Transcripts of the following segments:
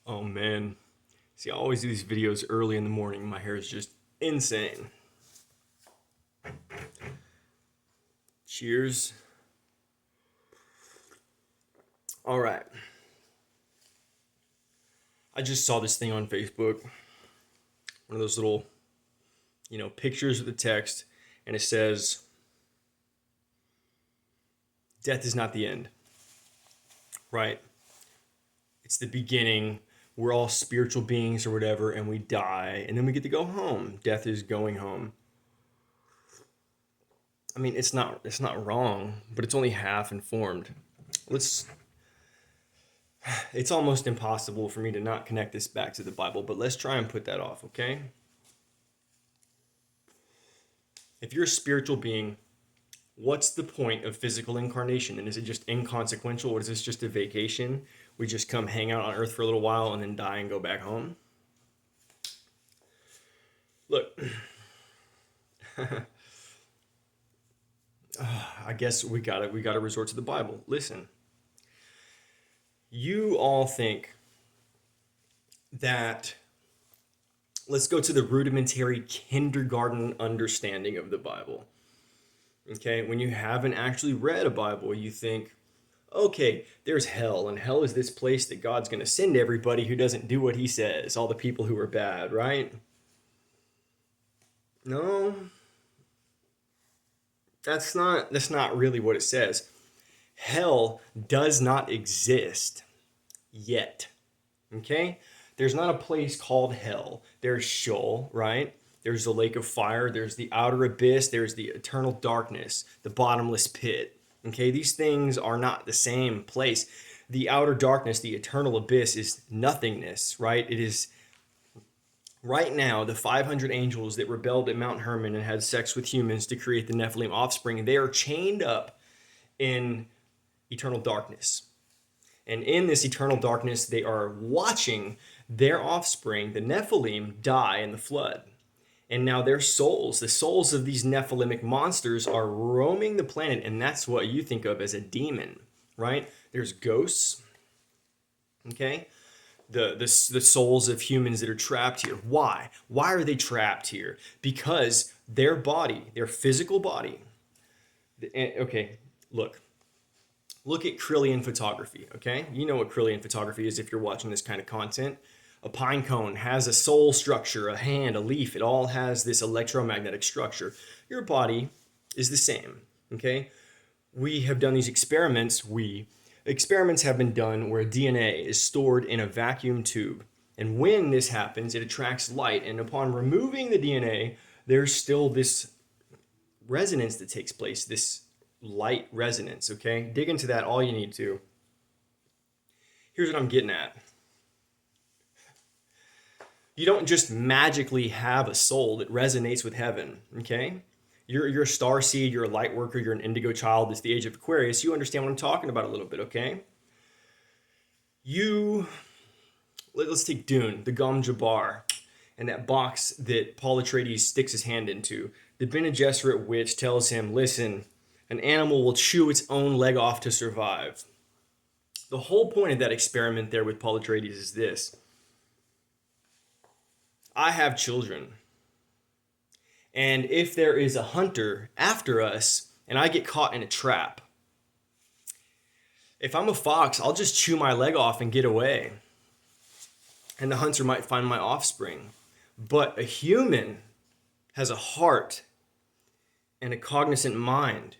Oh man. See, I always do these videos early in the morning. My hair is just insane. Cheers. All right. I just saw this thing on Facebook. One of those little, pictures with the text, and it says, "Death is not the end." Right? It's the beginning. We're all spiritual beings or whatever, and we die, and then we get to go home. Death is going home. I mean, it's not wrong, but it's only half informed. Let's It's almost impossible for me to not connect this back to the Bible, but let's try and put that off, okay? If you're a spiritual being, what's the point of physical incarnation? And is it just inconsequential? Or is this just a vacation? We just come hang out on earth for a little while and then die and go back home? Look, I guess we gotta resort to the Bible. Listen, you all think that let's go to the rudimentary kindergarten understanding of the Bible. Okay, when you haven't actually read a Bible, you think, okay, there's hell, and hell is this place that God's going to send everybody who doesn't do what he says, all the people who are bad, right? No, that's not really what it says. Hell does not exist yet. Okay? There's not a place called hell. There's Sheol, right? There's the lake of fire. There's the outer abyss. There's the eternal darkness, the bottomless pit. Okay? These things are not the same place. The outer darkness, the eternal abyss, is nothingness, right? It is right now the 500 angels that rebelled at Mount Hermon and had sex with humans to create the Nephilim offspring. They are chained up in eternal darkness. And in this eternal darkness, they are watching their offspring, the Nephilim, die in the flood. And now their souls, the souls of these Nephilimic monsters, are roaming the planet. And that's what you think of as a demon, right? There's ghosts, okay? The souls of humans that are trapped here. Why? Why are they trapped here? Because their body, their physical body, okay, look at Kirlian photography, okay? You know what Kirlian photography is if you're watching this kind of content. A pine cone has a soul structure, a hand, a leaf. It all has this electromagnetic structure. Your body is the same, okay? We have done these experiments. Experiments have been done where DNA is stored in a vacuum tube. And when this happens, it attracts light. And upon removing the DNA, there's still this resonance that takes place, this light resonance, okay? Dig into that all you need to. Here's what I'm getting at. You don't just magically have a soul that resonates with heaven, okay? You're a star seed, you're a light worker, you're an indigo child. It's the age of Aquarius. You understand what I'm talking about a little bit, okay? Let's take Dune, the Gom Jabbar, and that box that Paul Atreides sticks his hand into. The Bene Gesserit witch tells him, listen, an animal will chew its own leg off to survive. The whole point of that experiment there with Paul Atreides is this. I have children. And if there is a hunter after us and I get caught in a trap, if I'm a fox, I'll just chew my leg off and get away. And the hunter might find my offspring. But a human has a heart and a cognizant mind,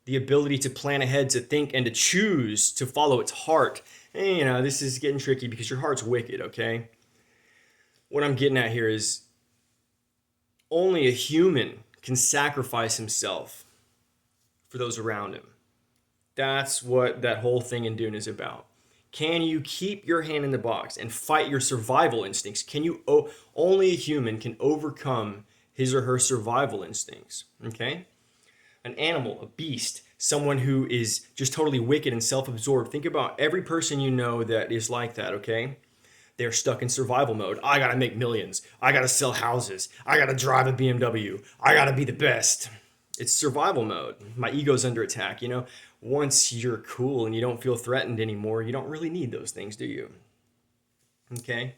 the ability to plan ahead, to think, and to choose to follow its heart. And, this is getting tricky because your heart's wicked, okay? What I'm getting at here is only a human can sacrifice himself for those around him. That's what that whole thing in Dune is about. Can you keep your hand in the box and fight your survival instincts? Only a human can overcome his or her survival instincts, okay? An animal, a beast, someone who is just totally wicked and self-absorbed. Think about every person you know that is like that, okay? They're stuck in survival mode. I gotta make millions. I gotta sell houses. I gotta drive a BMW. I gotta be the best. It's survival mode. My ego's under attack, Once you're cool and you don't feel threatened anymore, you don't really need those things, do you? Okay?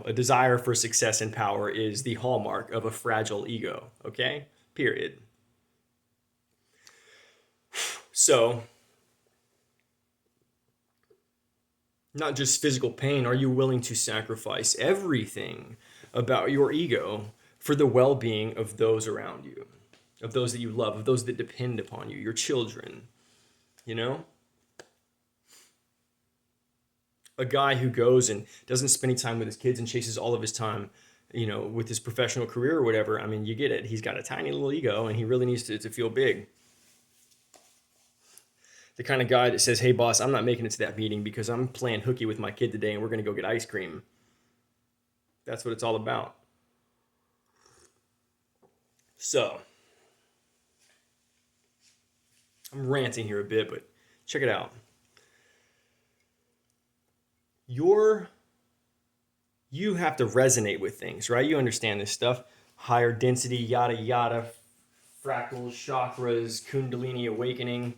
A desire for success and power is the hallmark of a fragile ego. Okay? Period. So, not just physical pain, are you willing to sacrifice everything about your ego for the well being of those around you, of those that you love, of those that depend upon you, your children? You know? A guy who goes and doesn't spend any time with his kids and chases all of his time, with his professional career or whatever, I mean, you get it. He's got a tiny little ego and he really needs to feel big. The kind of guy that says, hey, boss, I'm not making it to that meeting because I'm playing hooky with my kid today and we're going to go get ice cream. That's what it's all about. So, I'm ranting here a bit, but check it out. You have to resonate with things, right? You understand this stuff. Higher density, yada, yada, fractals, chakras, kundalini awakening.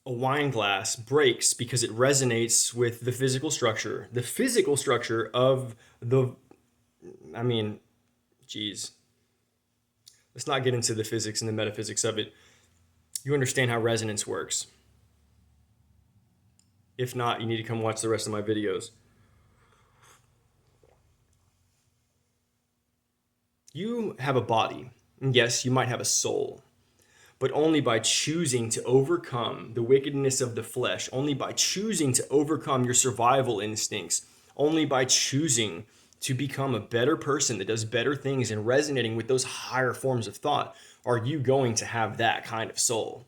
A wine glass breaks because it resonates with the physical structure. The physical structure of geez. Let's not get into the physics and the metaphysics of it. You understand how resonance works. If not, you need to come watch the rest of my videos. You have a body, and yes, you might have a soul, but only by choosing to overcome the wickedness of the flesh, only by choosing to overcome your survival instincts, only by choosing to become a better person that does better things and resonating with those higher forms of thought, are you going to have that kind of soul.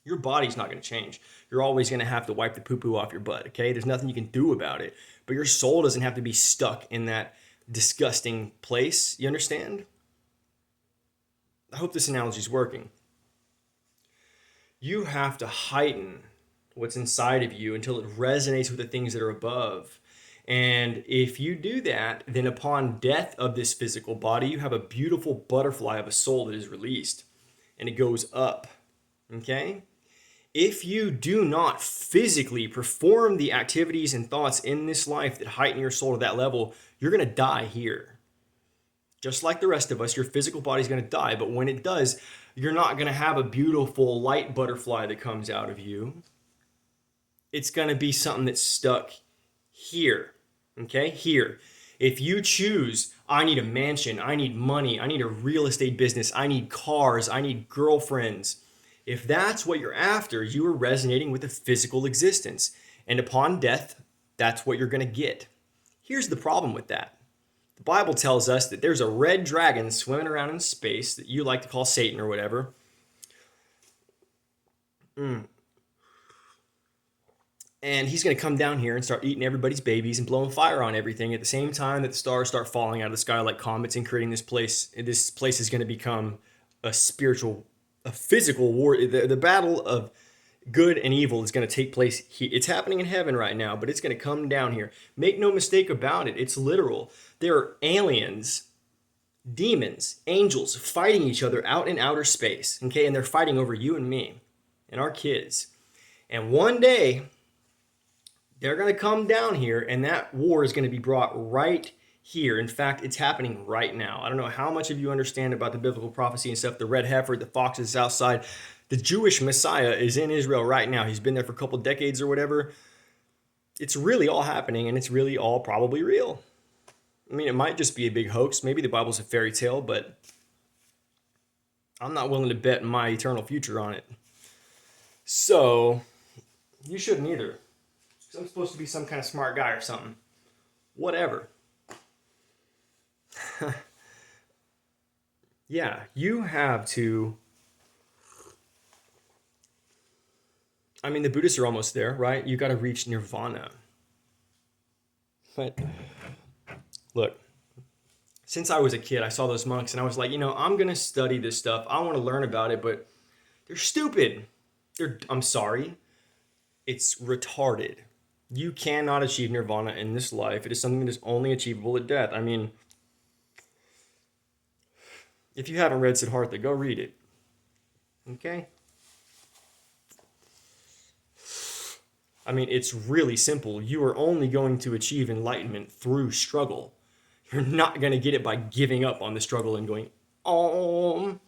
Your body's not going to change. You're always going to have to wipe the poo-poo off your butt, okay? There's nothing you can do about it. But your soul doesn't have to be stuck in that disgusting place. You understand? I hope this analogy is working. You have to heighten what's inside of you until it resonates with the things that are above. And if you do that, then upon death of this physical body, you have a beautiful butterfly of a soul that is released. And it goes up, okay? If you do not physically perform the activities and thoughts in this life that heighten your soul to that level, you're going to die here. Just like the rest of us, your physical body's going to die. But when it does, you're not going to have a beautiful light butterfly that comes out of you. It's going to be something that's stuck here. Okay? Here. If you choose, I need a mansion, I need money, I need a real estate business, I need cars, I need girlfriends. If that's what you're after, you are resonating with a physical existence. And upon death, that's what you're going to get. Here's the problem with that. The Bible tells us that there's a red dragon swimming around in space that you like to call Satan or whatever. And he's going to come down here and start eating everybody's babies and blowing fire on everything at the same time that the stars start falling out of the sky like comets and creating this place. This place is going to become a physical war. The battle of good and evil is going to take place here. It's happening in heaven right now, but it's going to come down here. Make no mistake about it. It's literal. There are aliens, demons, angels fighting each other out in outer space, okay? And they're fighting over you and me and our kids. And one day, they're going to come down here, and that war is going to be brought right here. In fact, it's happening right now. I don't know how much of you understand about the biblical prophecy and stuff. The red heifer, the fox is outside. The Jewish Messiah is in Israel right now. He's been there for a couple decades or whatever. It's really all happening, and it's really all probably real. I mean, it might just be a big hoax. Maybe the Bible's a fairy tale, but I'm not willing to bet my eternal future on it. So, you shouldn't either. I'm supposed to be some kind of smart guy or something. Whatever. Yeah, you have to. I mean, the Buddhists are almost there, right? You got to reach nirvana. But look, since I was a kid, I saw those monks and I was like, I'm going to study this stuff. I want to learn about it, but they're stupid. I'm sorry. It's retarded. You cannot achieve nirvana in this life. It is something that is only achievable at death. I mean, if you haven't read Siddhartha, go read it. Okay? I mean, it's really simple. You are only going to achieve enlightenment through struggle. You're not going to get it by giving up on the struggle and going, oh,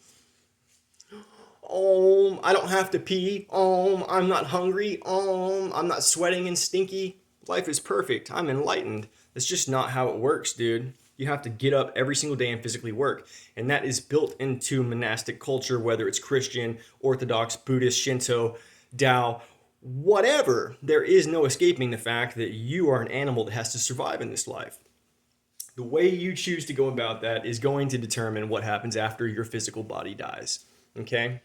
I don't have to pee. I'm not hungry. I'm not sweating and stinky. Life is perfect. I'm enlightened. That's just not how it works, dude. You have to get up every single day and physically work. And that is built into monastic culture, whether it's Christian, Orthodox, Buddhist, Shinto, Tao, whatever. There is no escaping the fact that you are an animal that has to survive in this life. The way you choose to go about that is going to determine what happens after your physical body dies. Okay?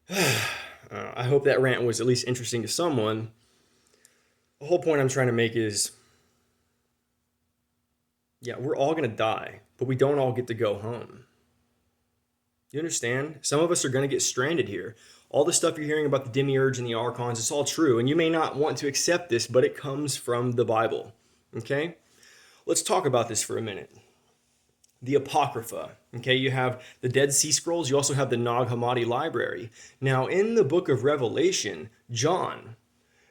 I hope that rant was at least interesting to someone. The whole point I'm trying to make is, yeah, we're all going to die, but we don't all get to go home. You understand? Some of us are going to get stranded here. All the stuff you're hearing about the demiurge and the archons, it's all true. And you may not want to accept this, but it comes from the Bible. Okay? Let's talk about this for a minute. The Apocrypha. Okay, you have the Dead Sea Scrolls. You also have the Nag Hammadi Library. Now, in the book of Revelation, John,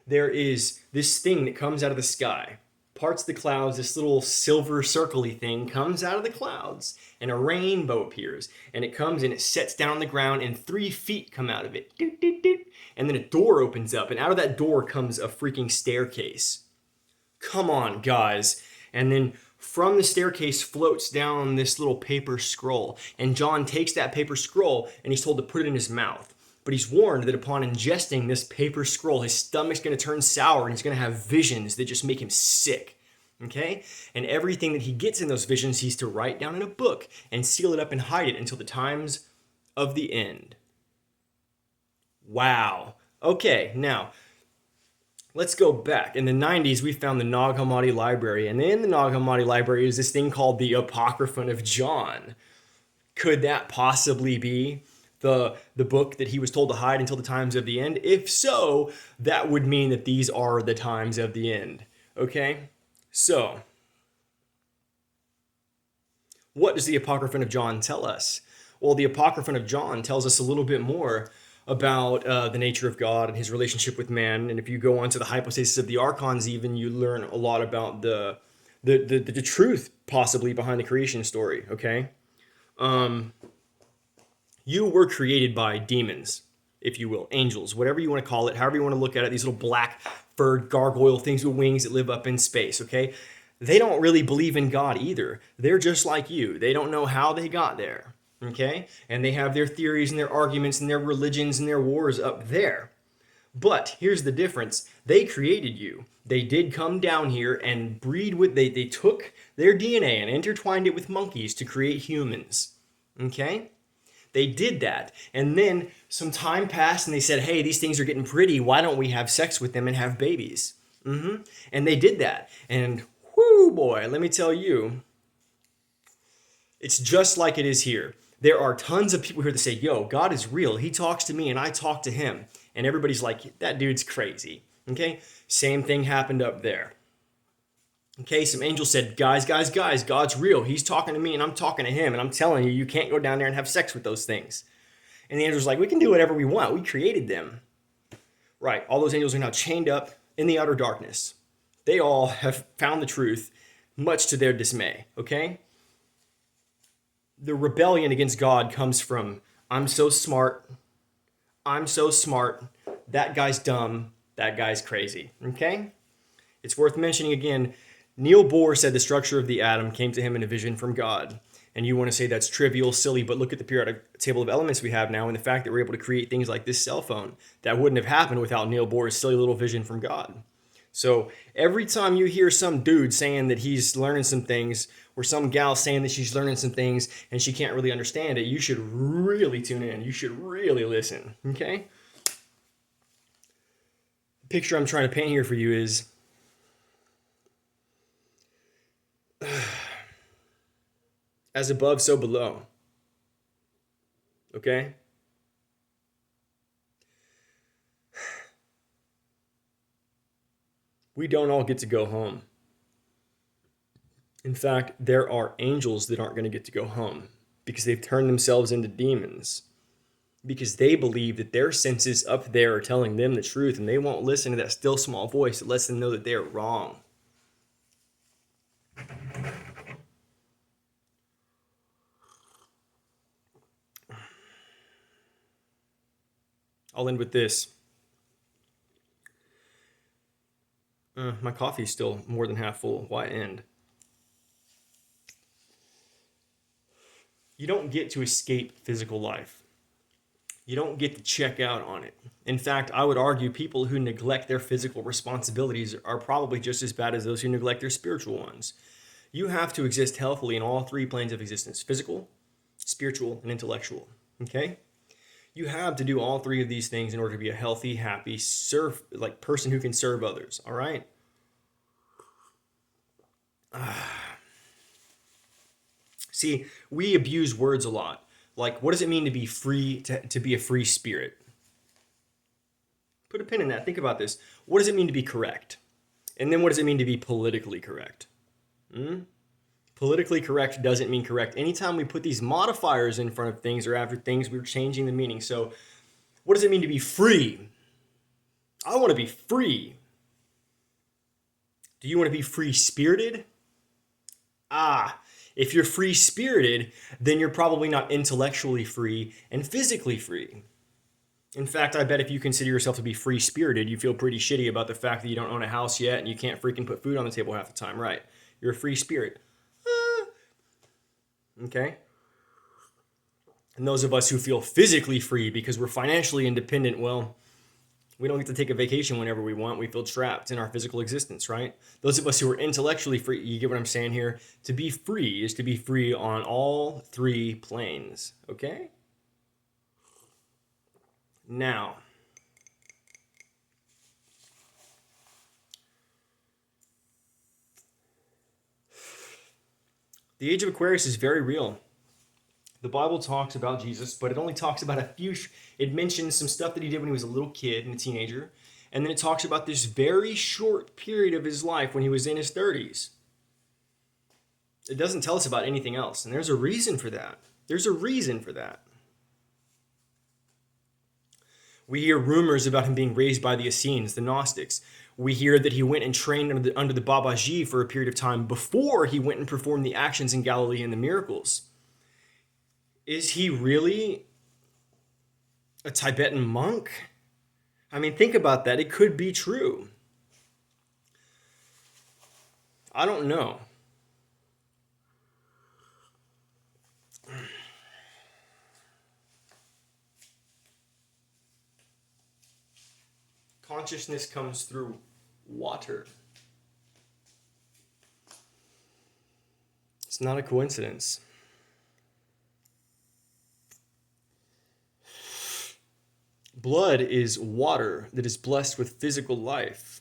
there is this thing that comes out of the sky, parts the clouds. This little silver circle-y thing comes out of the clouds, and a rainbow appears. And it comes and it sets down on the ground, and 3 feet come out of it. Doot, doot, doot. And then a door opens up, and out of that door comes a freaking staircase. Come on, guys. And then from the staircase floats down this little paper scroll. And John takes that paper scroll and he's told to put it in his mouth. But he's warned that upon ingesting this paper scroll, his stomach's going to turn sour and he's going to have visions that just make him sick. Okay? And everything that he gets in those visions, he's to write down in a book and seal it up and hide it until the times of the end. Wow. Okay, now let's go back. In the 90s, we found the Nag Hammadi Library. And in the Nag Hammadi Library is this thing called the Apocrypha of John. Could that possibly be the book that he was told to hide until the times of the end? If so, that would mean that these are the times of the end. Okay? So, what does the Apocrypha of John tell us? Well, the Apocrypha of John tells us a little bit more about the nature of God and his relationship with man. And if you go on to the hypostasis of the archons, even, you learn a lot about the truth possibly behind the creation story. Okay, you were created by demons, if you will, angels, whatever you want to call it, however you want to look at it. These little black furred gargoyle things with wings that live up in space. Okay, they don't really believe in God either. They're just like you. They don't know how they got there. Okay? And they have their theories and their arguments and their religions and their wars up there. But here's the difference. They created you. They did come down here and breed with, they took their DNA and intertwined it with monkeys to create humans. Okay? They did that. And then some time passed and they said, hey, these things are getting pretty. Why don't we have sex with them and have babies? And they did that. And whoo boy, let me tell you, it's just like it is here. There are tons of people here that say, yo, God is real. He talks to me and I talk to him. And everybody's like, that dude's crazy. Okay? Same thing happened up there. Okay, some angels said, guys, God's real. He's talking to me and I'm talking to him. And I'm telling you, you can't go down there and have sex with those things. And the angels like, we can do whatever we want. We created them. Right, all those angels are now chained up in the outer darkness. They all have found the truth, much to their dismay. Okay? The rebellion against God comes from, I'm so smart, that guy's dumb, that guy's crazy, okay? It's worth mentioning again, Neil Bohr said the structure of the atom came to him in a vision from God. And you want to say that's trivial, silly, but look at the periodic table of elements we have now and the fact that we're able to create things like this cell phone. That wouldn't have happened without Neil Bohr's silly little vision from God. So every time you hear some dude saying that he's learning some things, or some gal saying that she's learning some things and she can't really understand it, you should really tune in. You should really listen, okay? The picture I'm trying to paint here for you is as above, so below, okay? We don't all get to go home. In fact, there are angels that aren't going to get to go home because they've turned themselves into demons. because they believe that their senses up there are telling them the truth, and they won't listen to that still small voice that lets them know that they are wrong. I'll end with this. My coffee's still more than half full. Why end? You don't get to escape physical life. You don't get to check out on it. In fact, I would argue people who neglect their physical responsibilities are probably just as bad as those who neglect their spiritual ones. You have to exist healthily in all three planes of existence: physical, spiritual, and intellectual. Okay? You have to do all three of these things in order to be a healthy, happy, person who can serve others. All right? See, we abuse words a lot. Like, what does it mean to be free, to be a free spirit? Put a pin in that. Think about this. What does it mean to be correct? And then what does it mean to be politically correct? Politically correct doesn't mean correct. Anytime we put these modifiers in front of things or after things, we're changing the meaning. So, what does it mean to be free? I want to be free. Do you want to be free-spirited? If you're free-spirited, then you're probably not intellectually free and physically free. In fact, I bet if you consider yourself to be free-spirited, you feel pretty shitty about the fact that you don't own a house yet and you can't freaking put food on the table half the time, right? You're a free spirit. Okay? And those of us who feel physically free because we're financially independent, well, we don't get to take a vacation whenever we want. We feel trapped in our physical existence, right? Those of us who are intellectually free, you get what I'm saying here? To be free is to be free on all three planes, okay? Now, the age of Aquarius is very real. The Bible talks about Jesus, but it only talks about a few. It mentions some stuff that he did when he was a little kid and a teenager. And then it talks about this very short period of his life when he was in his 30s. It doesn't tell us about anything else. And there's a reason for that. There's a reason for that. We hear rumors about him being raised by the Essenes, the Gnostics. We hear that he went and trained under the Babaji for a period of time before he went and performed the actions in Galilee and the miracles. Is he really a Tibetan monk? I mean, think about that. It could be true. I don't know. Consciousness comes through water. It's not a coincidence. Blood is water that is blessed with physical life.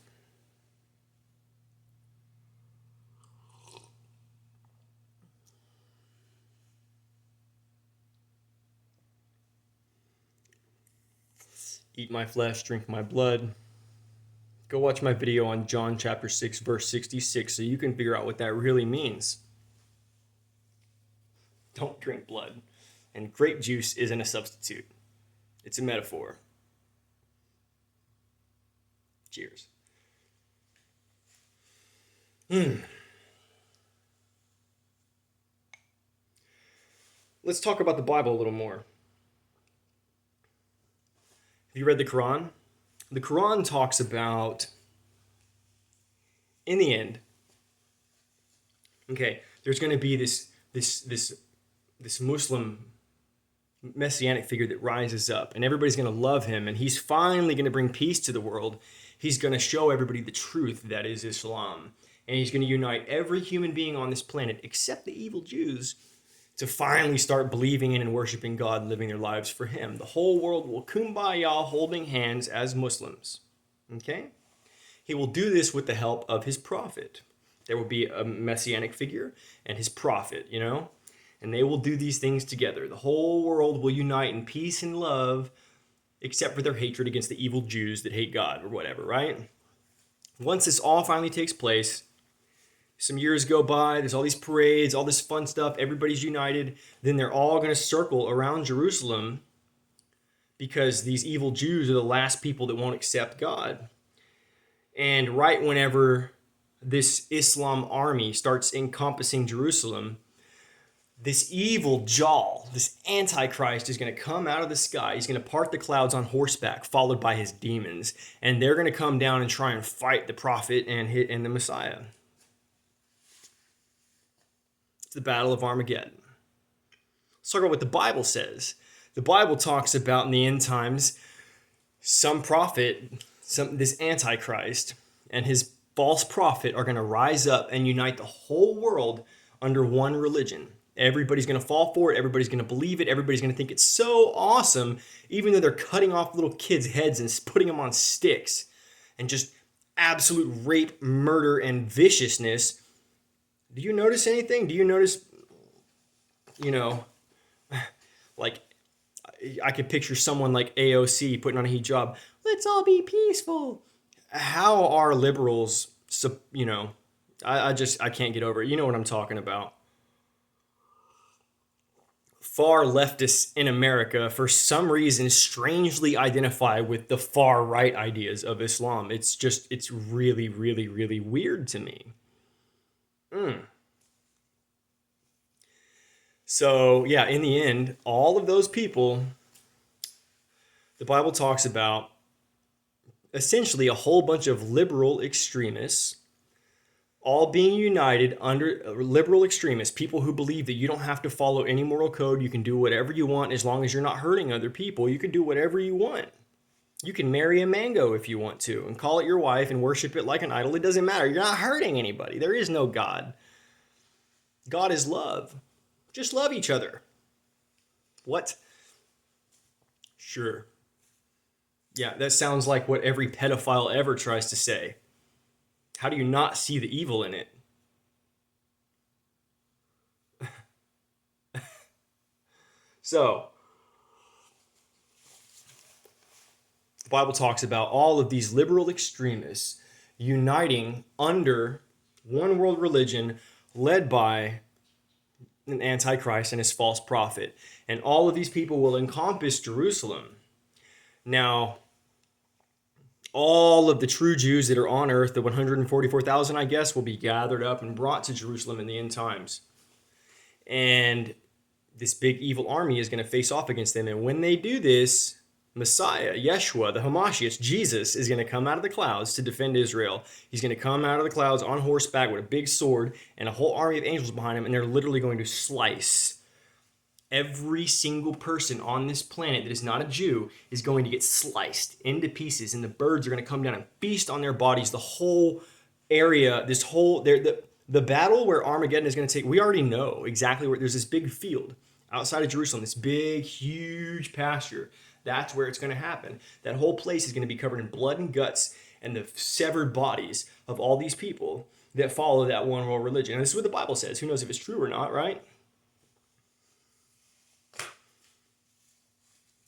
Eat my flesh, drink my blood. Go watch my video on John chapter 6, verse 66, so you can figure out what that really means. Don't drink blood. And grape juice isn't a substitute. It's a metaphor. Cheers. Let's talk about the Bible a little more. Have you read the Quran? The Quran talks about, in the end, okay, there's going to be this Muslim messianic figure that rises up, and everybody's going to love him, and he's finally going to bring peace to the world. He's going to show everybody the truth that is Islam, and he's going to unite every human being on this planet, except the evil Jews, to finally start believing in and worshiping God and living their lives for him. The whole world will kumbaya holding hands as Muslims. Okay? He will do this with the help of his prophet. There will be a messianic figure and his prophet, and they will do these things together. The whole world will unite in peace and love, except for their hatred against the evil Jews that hate God or whatever, right? Once this all finally takes place, some years go by, there's all these parades, all this fun stuff, everybody's united, then they're all going to circle around Jerusalem, because these evil Jews are the last people that won't accept God. And right whenever this Islam army starts encompassing Jerusalem, this evil Jal, this Antichrist, is going to come out of the sky. He's going to part the clouds on horseback, followed by his demons. And they're going to come down and try and fight the prophet and the Messiah. It's the Battle of Armageddon. Let's talk about what the Bible says. The Bible talks about in the end times, some prophet, this Antichrist, and his false prophet are going to rise up and unite the whole world under one religion. Everybody's going to fall for it. Everybody's going to believe it. Everybody's going to think it's so awesome, even though they're cutting off little kids' heads and putting them on sticks and just absolute rape, murder, and viciousness. Do you notice anything? Do you notice, like, I could picture someone like AOC putting on a hijab. Let's all be peaceful. How are liberals, I can't get over it. You know what I'm talking about. Far leftists in America, for some reason, strangely identify with the far right ideas of Islam. It's really, really, really weird to me. So, yeah, in the end, all of those people, the Bible talks about essentially a whole bunch of liberal extremists all being united under liberal extremists, people who believe that you don't have to follow any moral code. You can do whatever you want as long as you're not hurting other people. You can do whatever you want. You can marry a mango if you want to and call it your wife and worship it like an idol. It doesn't matter. You're not hurting anybody. There is no God. God is love. Just love each other. What? Sure. Yeah, that sounds like what every pedophile ever tries to say. How do you not see the evil in it? So, the Bible talks about all of these liberal extremists uniting under one world religion led by an Antichrist and his false prophet. And all of these people will encompass Jerusalem. Now, all of the true Jews that are on earth, the 144,000, I guess, will be gathered up and brought to Jerusalem in the end times. And this big evil army is going to face off against them. And when they do this, Messiah, Yeshua, the Hamashiach, Jesus, is going to come out of the clouds to defend Israel. He's going to come out of the clouds on horseback with a big sword and a whole army of angels behind him, and they're literally going to slice. Every single person on this planet that is not a Jew is going to get sliced into pieces, and the birds are going to come down and feast on their bodies. The whole area, the battle where Armageddon is going to take, we already know exactly where. There's this big field outside of Jerusalem, this big, huge pasture. That's where it's going to happen. That whole place is going to be covered in blood and guts and the severed bodies of all these people that follow that one world religion. And this is what the Bible says. Who knows if it's true or not, right?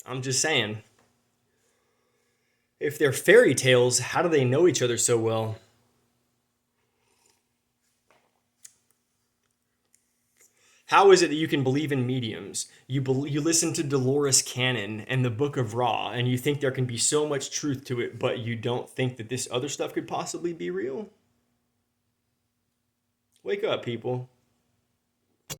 I'm just saying. If they're fairy tales, how do they know each other so well? How is it that you can believe in mediums? You listen to Dolores Cannon and the Book of Ra, and you think there can be so much truth to it, but you don't think that this other stuff could possibly be real? Wake up, people.